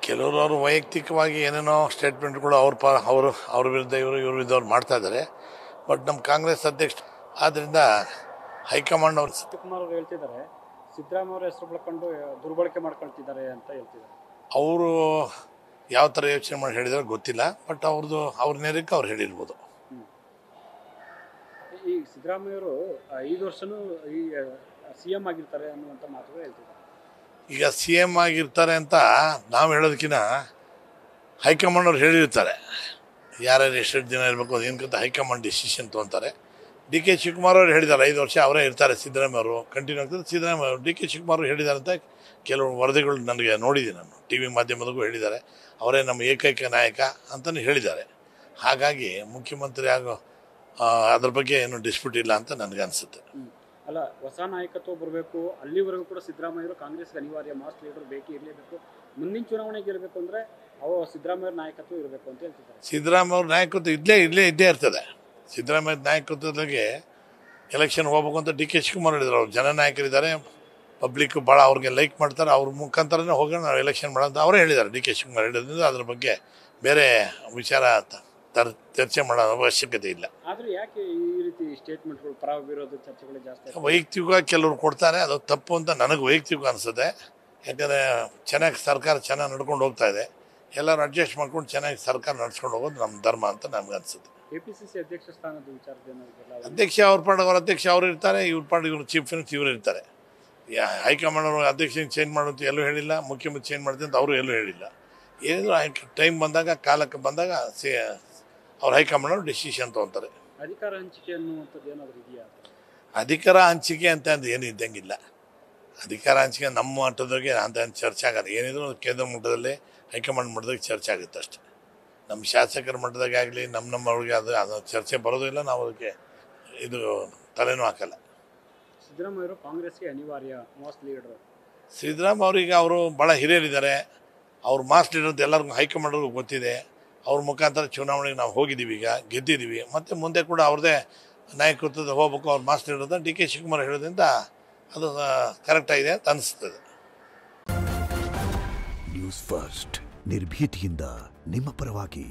ಕೆಲವರು ಅವರು ವೈಯಕ್ತಿಕವಾಗಿ ಏನೇನೋ ಸ್ಟೇಟ್ಮೆಂಟ್ಗಳು ಅವ್ರ ವಿರುದ್ಧ ಇವ್ರ ವಿರುದ್ಧ ಅವ್ರು ಮಾಡ್ತಾ ಇದ್ದಾರೆ. ಬಟ್ ನಮ್ಮ ಕಾಂಗ್ರೆಸ್ ಅಧ್ಯಕ್ಷ ಆದ್ದರಿಂದ ಹೈಕಮಾಂಡ್ ಅವರು ಶಿವಕುಮಾರ್ ಅವರು ಹೇಳ್ತಿದ್ದಾರೆ, ಸಿದ್ದರಾಮಯ್ಯ ಅವರ ಹೆಸರು ಬಳಕೊಂಡು ದುರ್ಬಳಕೆ ಮಾಡ್ಕೊಳ್ತಿದ್ದಾರೆ ಅಂತ ಹೇಳ್ತಿದ್ದಾರೆ. ಅವರು ಯಾವ ಥರ ಯೋಚನೆ ಮಾಡಿ ಹೇಳಿದಾರೆ ಗೊತ್ತಿಲ್ಲ. ಬಟ್ ಅವ್ರ ನೇರಕ್ಕೆ ಅವ್ರು ಹೇಳಿರ್ಬೋದು. ಈ ಸಿದ್ದರಾಮಯ್ಯವರು 5 ವರ್ಷನೂ ಈ CM ಆಗಿರ್ತಾರೆ ಅನ್ನುವಂಥ ಮಾತುಗಳು ಹೇಳ್ತಿದ್ದಾರೆ. ಈಗ CM ಆಗಿರ್ತಾರೆ ಅಂತ ನಾವು ಹೇಳೋದಕ್ಕಿಂತ ಹೈಕಮಾಂಡ್ ಅವ್ರು ಹೇಳಿರ್ತಾರೆ. ಯಾರ್ಯಾರು ಎಷ್ಟೆಷ್ಟು ದಿನ ಇರಬೇಕು ಅದೇನಕ್ಕಂತ ಹೈಕಮಾಂಡ್ ಡಿಸಿಷನ್ ತೊಗೊತಾರೆ. ಡಿ ಕೆ ಶಿವಕುಮಾರ್ ಅವರು ಹೇಳಿದ್ದಾರೆ 5 ವರ್ಷ ಅವರೇ ಇರ್ತಾರೆ ಸಿದ್ದರಾಮಯ್ಯ ಅವರು ಕಂಟಿನ್ಯೂ ಆಗ್ತದೆ. ಸಿದ್ದರಾಮಯ್ಯ ಅವರು ಡಿ ಕೆ ಶಿವಕುಮಾರ್ ಅವರು ಹೇಳಿದ್ದಾರೆ ಅಂತ ಕೆಲವು ವರದಿಗಳು ನನಗೆ ನೋಡಿದ್ದೀನಿ. ನಾನು TV ಮಾಧ್ಯಮದಗೂ ಹೇಳಿದ್ದಾರೆ. ಅವರೇ ನಮ್ಮ ಏಕೈಕ ನಾಯಕ ಅಂತಲೂ ಹೇಳಿದ್ದಾರೆ. ಹಾಗಾಗಿ ಮುಖ್ಯಮಂತ್ರಿ ಆಗೋ ಅದ್ರ ಬಗ್ಗೆ ಏನು ಡಿಸ್ಪ್ಯೂಟ್ ಇಲ್ಲ ಅಂತ ನನಗೆ ಅನಿಸುತ್ತೆ. ಅಲ್ಲ, ಹೊಸ ನಾಯಕತ್ವ ಬರಬೇಕು, ಅಲ್ಲಿವರೆಗೂ ಕೂಡ ಸಿದ್ದರಾಮಯ್ಯರು ಕಾಂಗ್ರೆಸ್ಗೆ ಅನಿವಾರ್ಯ, ಮಾಸ್ ಲೀಡರ್ ಬೇಕೇ ಇರಲೇಬೇಕು. ಮುಂದಿನ ಚುನಾವಣೆಗೆ ಇರಬೇಕು ಅಂದರೆ ಸಿದ್ದರಾಮಯ್ಯ ನಾಯಕತ್ವ ಇರಬೇಕು ಅಂತ ಹೇಳ್ತಿದ್ದಾರೆ. ಸಿದ್ದರಾಮಯ್ಯ ಅವ್ರ ನಾಯಕತ್ವ ಇದ್ದೇ ಇರ್ತದೆ. ಸಿದ್ದರಾಮಯ್ಯ ನಾಯಕತ್ವದಾಗೆ ಎಲೆಕ್ಷನ್ ಹೋಗ್ಬೇಕು ಅಂತ ಡಿ ಕೆ ಶಿವಕುಮಾರ್ ಹೇಳಿದ್ರು. ಅವ್ರು ಜನನಾಯಕರಿದ್ದಾರೆ, ಪಬ್ಲಿಕ್ ಭಾಳ ಅವ್ರಿಗೆ ಲೈಕ್ ಮಾಡ್ತಾರೆ, ಅವ್ರ ಮುಖಾಂತರನೇ ಹೋಗೋಣ ನಾವು ಎಲೆಕ್ಷನ್ ಮಾಡೋಂತ ಅವರೇ ಹೇಳಿದ್ದಾರೆ. ಡಿ ಕೆ ಶಿವಕುಮಾರ್ ಹೇಳಿದ್ರಿಂದ ಅದ್ರ ಬಗ್ಗೆ ಬೇರೆ ವಿಚಾರ ಚರ್ಚೆ ಮಾಡೋ ಅವಶ್ಯಕತೆ ಇಲ್ಲ. ಆದರೆ ಯಾಕೆ ಈ ರೀತಿ ಸ್ಟೇಟ್ಮೆಂಟ್ಗಳು, ಪರ ವಿರೋಧ ಚರ್ಚೆಗಳು ಜಾಸ್ತಿ? ವೈಯಕ್ತಿಕವಾಗಿ ಕೆಲವರು ಕೊಡ್ತಾರೆ, ಅದು ತಪ್ಪು ಅಂತ ನನಗೆ ವೈಯಕ್ತಿಕ ಅನಿಸುತ್ತೆ. ಯಾಕಂದರೆ ಸರ್ಕಾರ ಚೆನ್ನಾಗಿ ನಡ್ಕೊಂಡು ಹೋಗ್ತಾ ಇದೆ. ಎಲ್ಲರೂ ಅಡ್ಜಸ್ಟ್ ಮಾಡ್ಕೊಂಡು ಚೆನ್ನಾಗಿ ಸರ್ಕಾರ ನಡ್ಸ್ಕೊಂಡು ಹೋಗೋದು ನಮ್ಮ ಧರ್ಮ ಅಂತ ನಮ್ಗೆ ಅನಿಸುತ್ತೆ. APCC ಅಧ್ಯಕ್ಷ ಸ್ಥಾನದ ವಿಚಾರದಲ್ಲಿ ಅಧ್ಯಕ್ಷ ಅವ್ರ ಪಾಡಿಗೆ ಅವ್ರ ಅಧ್ಯಕ್ಷ ಅವರು ಇರ್ತಾರೆ, ಇವ್ರ ಪಾಡಿಗೆ ಇವರು ಚೀಫ್ ಮಿನಿಸ್ಟರ್ ಇವರು ಇರ್ತಾರೆ. ಹೈಕಮಾಂಡ್ ಅವರು ಅಧ್ಯಕ್ಷ ಚೇಂಜ್ ಮಾಡೋದು ಎಲ್ಲೂ ಹೇಳಿಲ್ಲ, ಮುಖ್ಯಮಂತ್ರಿ ಚೇಂಜ್ ಮಾಡ್ತೀನಿ ಅಂತ ಅವರು ಎಲ್ಲೂ ಹೇಳಿಲ್ಲ. ಏನಿದ್ರು ಟೈಮ್ ಬಂದಾಗ, ಕಾಲಕ್ಕೆ ಬಂದಾಗ ಅವ್ರು ಹೈಕಮಾಂಡ್ ಅವರು ಡಿಸಿಷನ್ ತೊಗೊತಾರೆ. ಅಧಿಕಾರ ಹಂಚಿಕೆ ಅನ್ನುವಂಥದ್ದು ಏನಾದರೂ ಇದೆಯಾ? ಅಧಿಕಾರ ಹಂಚಿಕೆ ಅಂತ ಏನು ಇದ್ದಂಗಿಲ್ಲ. ಅಧಿಕಾರ ಹಂಚಿಕೆ ನಮ್ಮ ಮಟ್ಟದಾಗೆ ಅಂತ ಚರ್ಚೆ ಆಗಲ್ಲ. ಏನಿದ್ರು ಕೇಂದ್ರ ಮಟ್ಟದಲ್ಲಿ, ಹೈಕಮಾಂಡ್ ಮಟ್ಟದಾಗ ಚರ್ಚೆ ಆಗುತ್ತೆ ಅಷ್ಟೇ. ನಮ್ಮ ಶಾಸಕರ ಮಟ್ಟದಾಗೆ ಆಗಲಿ ನಮ್ಮವ್ರಿಗೆ ಅದು ಚರ್ಚೆ ಬರೋದಿಲ್ಲ. ನಾವು ಅದಕ್ಕೆ ಇದು ತಲೆನೂ ಹಾಕಲ್ಲ. ಸಿದ್ದರಾಮಯ್ಯವರು ಕಾಂಗ್ರೆಸ್ಗೆ ಅನಿವಾರ್ಯ ಮಾಸ್ ಲೀಡರ್. ಸಿದ್ದರಾಮಯ್ಯ ಅವರಿಗೆ ಅವರು ಭಾಳ ಹಿರಿಯರಿದ್ದಾರೆ. ಅವ್ರು ಮಾಸ್ ಲೀಡರ್ ಅಂತ ಎಲ್ಲರಿಗೂ ಹೈಕಮಾಂಡ್ರಿಗೂ ಗೊತ್ತಿದೆ. ಅವ್ರ ಮುಖಾಂತರ ಚುನಾವಣೆಗೆ ನಾವು ಹೋಗಿದ್ದೀವಿ, ಈಗ ಗೆದ್ದಿದ್ದೀವಿ. ಮತ್ತು ಮುಂದೆ ಕೂಡ ಅವ್ರದ್ದೇ ನಾಯಕತ್ವದ ಹೋಗ್ಬೇಕು, ಅವ್ರು ಮಾಸ್ ಲೀಡರ್ ಅಂತ ಡಿ ಕೆ ಶಿವಕುಮಾರ್ ಹೇಳೋದ್ರಿಂದ ಅದು ಕರೆಕ್ಟಾಗಿದೆ ಅಂತ ಅನಿಸ್ತದೆ. ನ್ಯೂಸ್ ಫಸ್ಟ್ ನಿರ್ಭೀತಿಯಿಂದ ನಿಮ್ಮ ಪರವಾಗಿ.